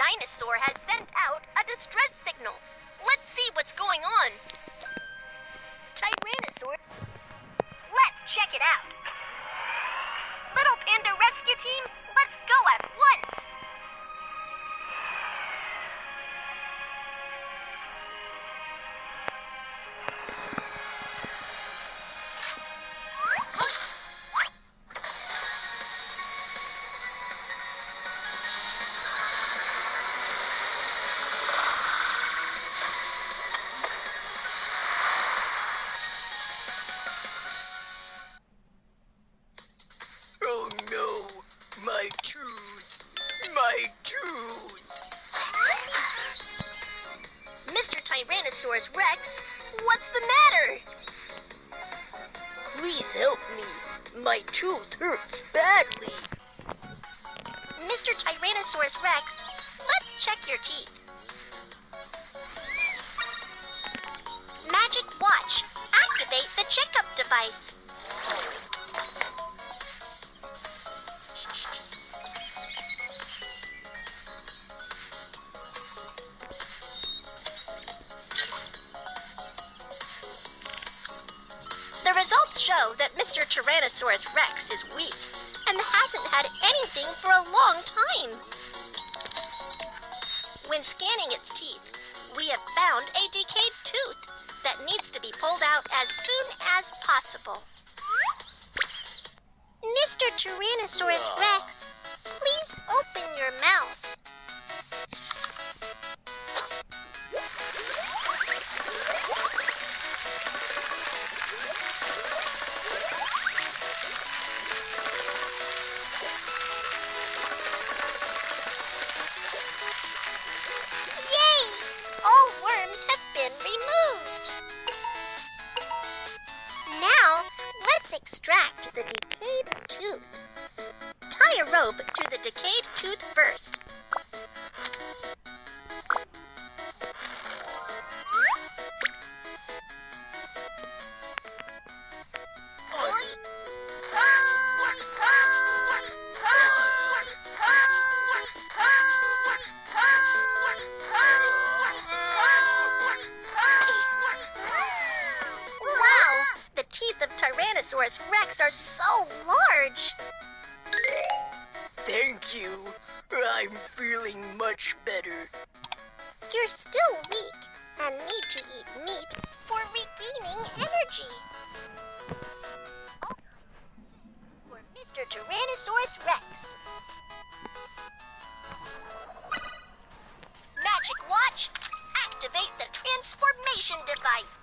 dinosaur has sent out a distress signal. Let's see what's going on. Tyrannosaur. Let's check it out. Little Panda Rescue Team, let's go at once. Oh no, my tooth, my tooth. Mr. Tyrannosaurus Rex, what's the matter? Please help me, my tooth hurts badly. Mr. Tyrannosaurus Rex, let's check your teeth. Magic Watch, activate the checkup device. The results show that Mr. Tyrannosaurus Rex is weak and hasn't had anything for a long time. When scanning its teeth, we have found a decayed tooth that needs to be pulled out as soon as possible. Mr. Tyrannosaurus Rex, please open your mouth. Yay! All worms have been removed. Now, let's extract the decayed tooth. Tie a rope to the decayed tooth first. Tyrannosaurus Rex are so large. Thank you. I'm feeling much better. You're still weak and need to eat meat for regaining energy. For Mr. Tyrannosaurus Rex. Magic Watch, activate the transformation device.